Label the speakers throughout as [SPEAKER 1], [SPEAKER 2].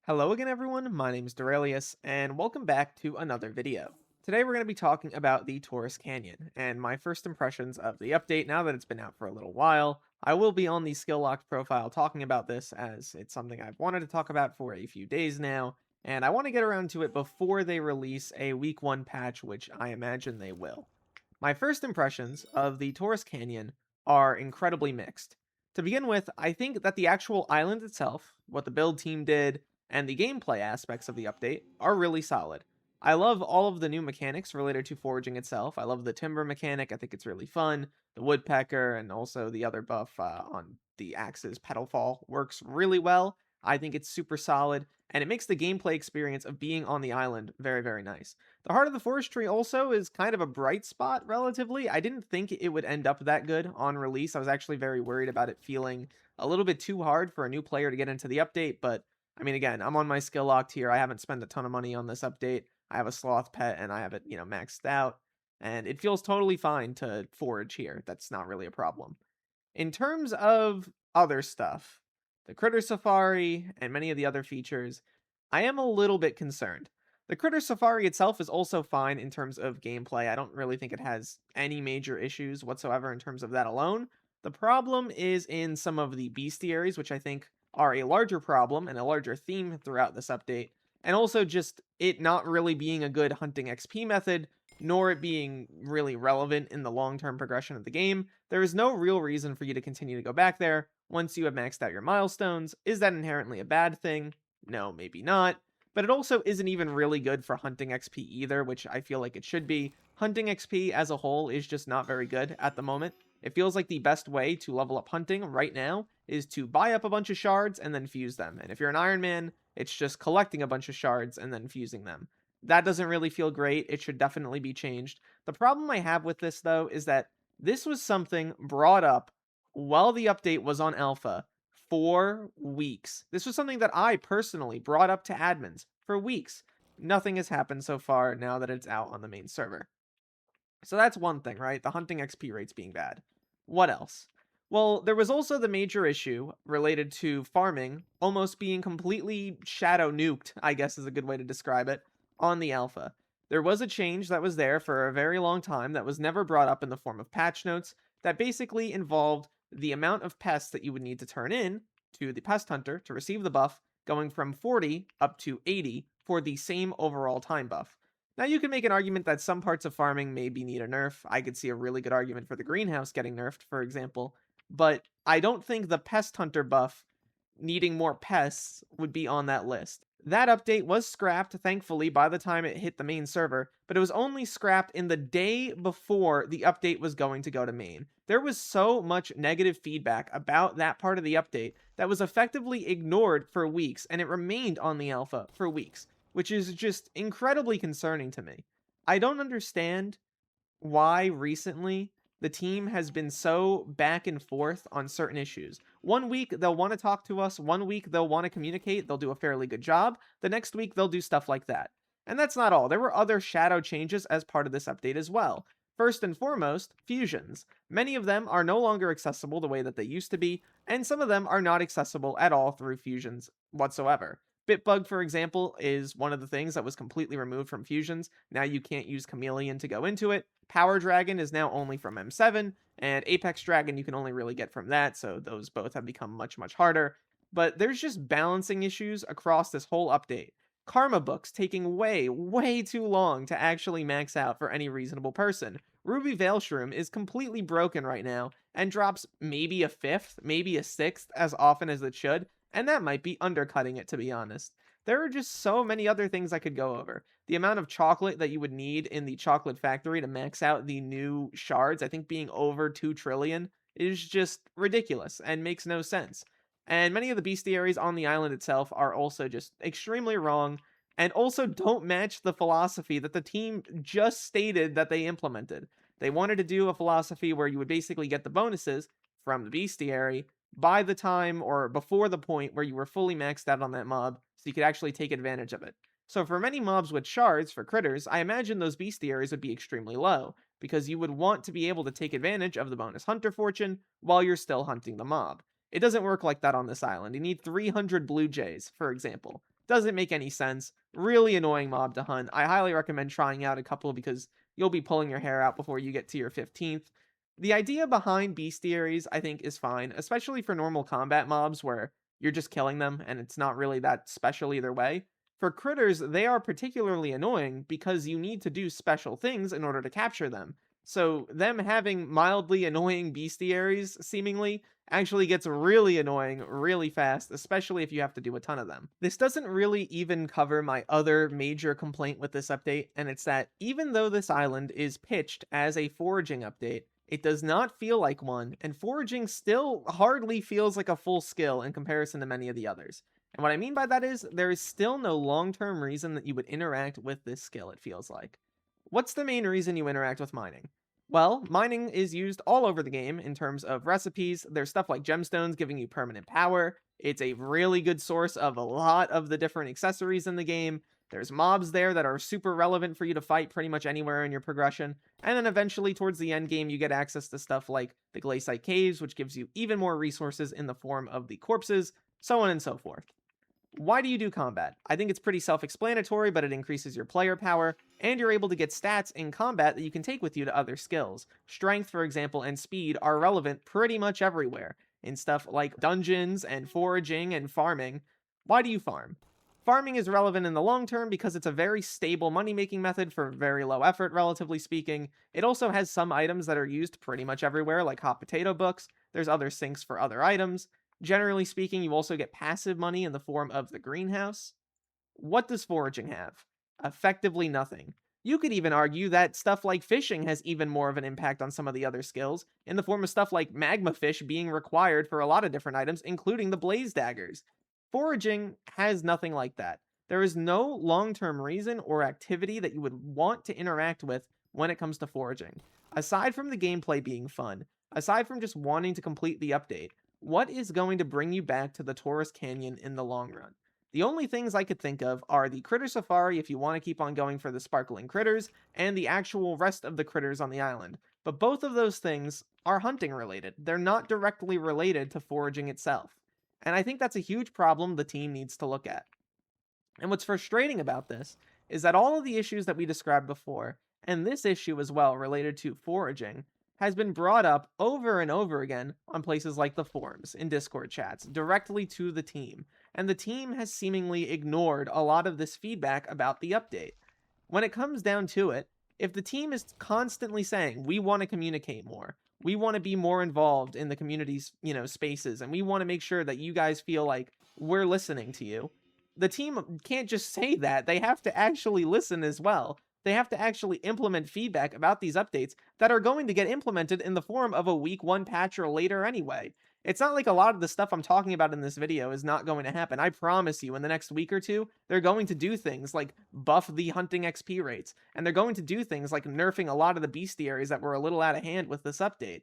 [SPEAKER 1] Hello again everyone, my name is Derailious, and welcome back to another video. Today we're going to be talking about the Taurus Canyon, and my first impressions of the update now that it's been out for a little while. I will be on the skill locked profile talking about this as it's something I've wanted to talk about for a few days now, and I want to get around to it before they release a week 1 patch, which I imagine they will. My first impressions of the Taurus Canyon are incredibly mixed. To begin with, I think that the actual island itself, what the build team did, and the gameplay aspects of the update are really solid. I love all of the new mechanics related to foraging itself. I love the timber mechanic, I think it's really fun. The woodpecker and also the other buff on the axe's petal fall works really well. I think it's super solid, and it makes the gameplay experience of being on the island very, very nice. The Heart of the Forestry also is kind of a bright spot relatively. I didn't think it would end up that good on release. I was actually very worried about it feeling a little bit too hard for a new player to get into the update, but I mean, again, I'm on my skill locked here. I haven't spent a ton of money on this update. I have a sloth pet and I have it, maxed out. And it feels totally fine to forage here. That's not really a problem. In terms of other stuff, the Critter Safari and many of the other features, I am a little bit concerned. The Critter Safari itself is also fine in terms of gameplay. I don't really think it has any major issues whatsoever in terms of that alone. The problem is in some of the bestiaries, which I think are a larger problem and a larger theme throughout this update, and also just it not really being a good hunting XP method, nor it being really relevant in the long-term progression of the game. There is no real reason for you to continue to go back there once you have maxed out your milestones. Is that inherently a bad thing? No, maybe not. But it also isn't even really good for hunting XP either, which I feel like it should be. Hunting XP as a whole is just not very good at the moment. It feels like the best way to level up hunting right now is to buy up a bunch of shards and then fuse them. And if you're an Iron Man, it's just collecting a bunch of shards and then fusing them. That doesn't really feel great. It should definitely be changed. The problem I have with this, though, is that this was something brought up while the update was on alpha for weeks. This was something that I personally brought up to admins for weeks. Nothing has happened so far now that it's out on the main server. So that's one thing, right? The hunting XP rates being bad. What else? Well, there was also the major issue related to farming almost being completely shadow nuked, I guess is a good way to describe it, on the alpha. There was a change that was there for a very long time that was never brought up in the form of patch notes that basically involved the amount of pests that you would need to turn in to the pest hunter to receive the buff going from 40 up to 80 for the same overall time buff. Now, you can make an argument that some parts of farming maybe need a nerf. I could see a really good argument for the greenhouse getting nerfed, for example, but I don't think the pest hunter buff needing more pests would be on that list. That update was scrapped, thankfully, by the time it hit the main server, but it was only scrapped in the day before the update was going to go to main. There was so much negative feedback about that part of the update that was effectively ignored for weeks, and it remained on the alpha for weeks, which is just incredibly concerning to me. I don't understand why recently the team has been so back and forth on certain issues. One week they'll want to talk to us, one week they'll want to communicate, they'll do a fairly good job, the next week they'll do stuff like that. And that's not all. There were other shadow changes as part of this update as well. First and foremost, fusions. Many of them are no longer accessible the way that they used to be, and some of them are not accessible at all through fusions whatsoever. Bitbug, for example, is one of the things that was completely removed from fusions. Now you can't use Chameleon to go into it. Power Dragon is now only from M7, and Apex Dragon you can only really get from that, so those both have become much, much harder. But there's just balancing issues across this whole update. Karma books taking way, way too long to actually max out for any reasonable person. Ruby Veil Shroom is completely broken right now and drops maybe a fifth, maybe a sixth as often as it should, and that might be undercutting it, to be honest. There are just so many other things I could go over. The amount of chocolate that you would need in the chocolate factory to max out the new shards, I think being over 2 trillion, is just ridiculous and makes no sense. And many of the bestiaries on the island itself are also just extremely wrong and also don't match the philosophy that the team just stated that they implemented. They wanted to do a philosophy where you would basically get the bonuses from the bestiary by the time or before the point where you were fully maxed out on that mob, so you could actually take advantage of it. So for many mobs with shards, for critters, I imagine those bestiaries would be extremely low, because you would want to be able to take advantage of the bonus hunter fortune while you're still hunting the mob. It doesn't work like that on this island. You need 300 blue jays, for example. Doesn't make any sense. Really annoying mob to hunt. I highly recommend trying out a couple because you'll be pulling your hair out before you get to your 15th. The idea behind bestiaries, I think, is fine, especially for normal combat mobs where you're just killing them and it's not really that special either way. For critters, they are particularly annoying because you need to do special things in order to capture them. So, them having mildly annoying bestiaries, seemingly, actually gets really annoying really fast, especially if you have to do a ton of them. This doesn't really even cover my other major complaint with this update, and it's that even though this island is pitched as a foraging update, it does not feel like one, and foraging still hardly feels like a full skill in comparison to many of the others. And what I mean by that is, there is still no long-term reason that you would interact with this skill, it feels like. What's the main reason you interact with mining? Well, mining is used all over the game in terms of recipes. There's stuff like gemstones giving you permanent power. It's a really good source of a lot of the different accessories in the game. There's mobs there that are super relevant for you to fight pretty much anywhere in your progression. And then eventually, towards the end game, you get access to stuff like the Glaciite Caves, which gives you even more resources in the form of the corpses, so on and so forth. Why do you do combat? I think it's pretty self-explanatory, but it increases your player power, and you're able to get stats in combat that you can take with you to other skills. Strength, for example, and speed are relevant pretty much everywhere, in stuff like dungeons and foraging and farming. Why do you farm? Farming is relevant in the long term because it's a very stable money-making method for very low effort, relatively speaking. It also has some items that are used pretty much everywhere, like hot potato books. There's other sinks for other items. Generally speaking, you also get passive money in the form of the greenhouse. What does foraging have? Effectively nothing. You could even argue that stuff like fishing has even more of an impact on some of the other skills, in the form of stuff like magma fish being required for a lot of different items, including the blaze daggers. Foraging has nothing like that. There is no long-term reason or activity that you would want to interact with when it comes to foraging. Aside from the gameplay being fun, aside from just wanting to complete the update, what is going to bring you back to the Taurus Canyon in the long run? The only things I could think of are the Critter Safari if you want to keep on going for the sparkling critters, and the actual rest of the critters on the island. But both of those things are hunting related. They're not directly related to foraging itself. And I think that's a huge problem the team needs to look at. And what's frustrating about this is that all of the issues that we described before, and this issue as well related to foraging, has been brought up over and over again on places like the forums, in Discord chats, directly to the team, and the team has seemingly ignored a lot of this feedback about the update. When it comes down to it, if the team is constantly saying, we want to communicate more, we want to be more involved in the community's, spaces, and we want to make sure that you guys feel like we're listening to you, the team can't just say that. They have to actually listen as well. They have to actually implement feedback about these updates that are going to get implemented in the form of a week 1 patch or later anyway. It's not like a lot of the stuff I'm talking about in this video is not going to happen. I promise you, in the next week or two, they're going to do things like buff the hunting XP rates, and they're going to do things like nerfing a lot of the bestiaries that were a little out of hand with this update.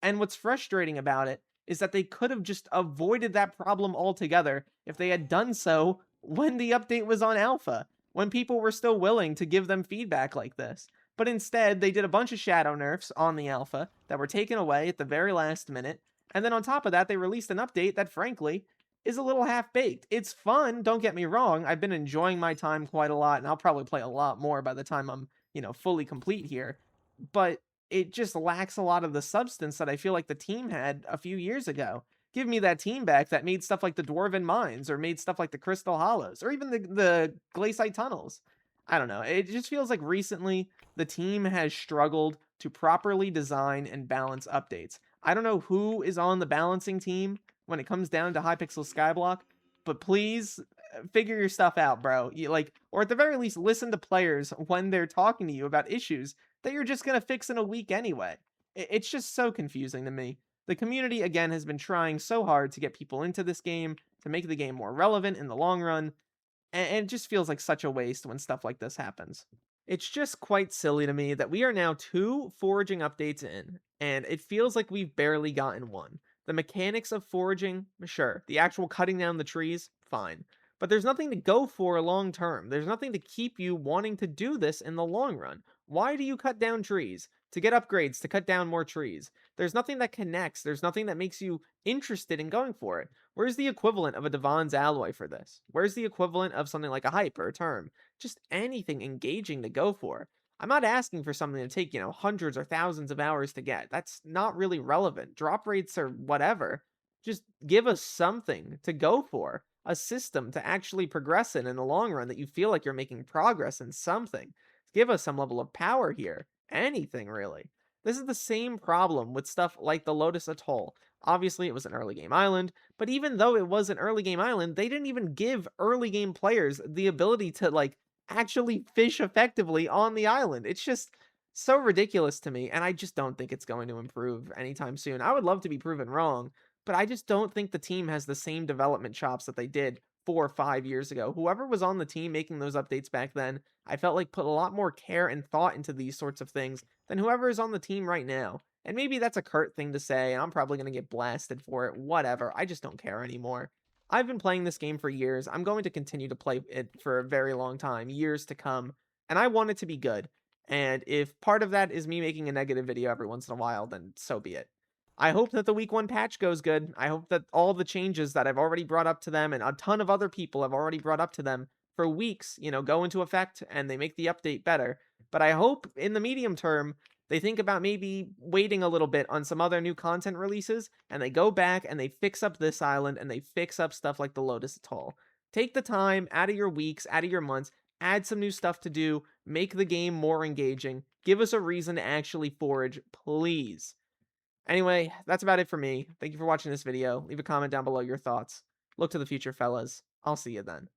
[SPEAKER 1] And what's frustrating about it is that they could have just avoided that problem altogether if they had done so when the update was on alpha, when people were still willing to give them feedback like this. But instead, they did a bunch of shadow nerfs on the alpha that were taken away at the very last minute, and then on top of that, they released an update that, frankly, is a little half-baked. It's fun, don't get me wrong. I've been enjoying my time quite a lot, and I'll probably play a lot more by the time I'm, fully complete here. But it just lacks a lot of the substance that I feel like the team had a few years ago. Give me that team back that made stuff like the Dwarven Mines, or made stuff like the Crystal Hollows, or even the Glaciite Tunnels. I don't know. It just feels like recently the team has struggled to properly design and balance updates. I don't know who is on the balancing team when it comes down to Hypixel Skyblock, but please figure your stuff out, bro. Or at the very least, listen to players when they're talking to you about issues that you're just gonna fix in a week anyway. It's just so confusing to me. The community, again, has been trying so hard to get people into this game, to make the game more relevant in the long run, and it just feels like such a waste when stuff like this happens. It's just quite silly to me that we are now 2 foraging updates in, and it feels like we've barely gotten one. The mechanics of foraging, sure. The actual cutting down the trees, fine. But there's nothing to go for long term. There's nothing to keep you wanting to do this in the long run. Why do you cut down trees? to get upgrades, to cut down more trees. There's nothing that connects. There's nothing that makes you interested in going for it. Where's the equivalent of a Devon's alloy for this? Where's the equivalent of something like a hype or a term? Just anything engaging to go for. I'm not asking for something to take, hundreds or thousands of hours to get. That's not really relevant. Drop rates or whatever. Just give us something to go for. A system to actually progress in the long run that you feel like you're making progress in something. Give us some level of power here. Anything, really. This is the same problem with stuff like the Lotus Atoll. Obviously, it was an early game island, but even though it was an early game island, they didn't even give early game players the ability to, actually fish effectively on the island. It's just so ridiculous to me, and I just don't think it's going to improve anytime soon. I would love to be proven wrong, but I just don't think the team has the same development chops that they did 4 or 5 years ago. Whoever was on the team making those updates back then, I felt like put a lot more care and thought into these sorts of things than whoever is on the team right now. And maybe that's a curt thing to say, and I'm probably going to get blasted for it. Whatever. I just don't care anymore. I've been playing this game for years. I'm going to continue to play it for a very long time, years to come. And I want it to be good. And if part of that is me making a negative video every once in a while, then so be it. I hope that the week 1 patch goes good. I hope that all the changes that I've already brought up to them and a ton of other people have already brought up to them for weeks, go into effect and they make the update better. But I hope in the medium term, they think about maybe waiting a little bit on some other new content releases and they go back and they fix up this island and they fix up stuff like the Lotus Atoll. Take the time out of your weeks, out of your months, add some new stuff to do, make the game more engaging, give us a reason to actually forage, please. Anyway, that's about it for me. Thank you for watching this video. Leave a comment down below your thoughts. Look to the future, fellas. I'll see you then.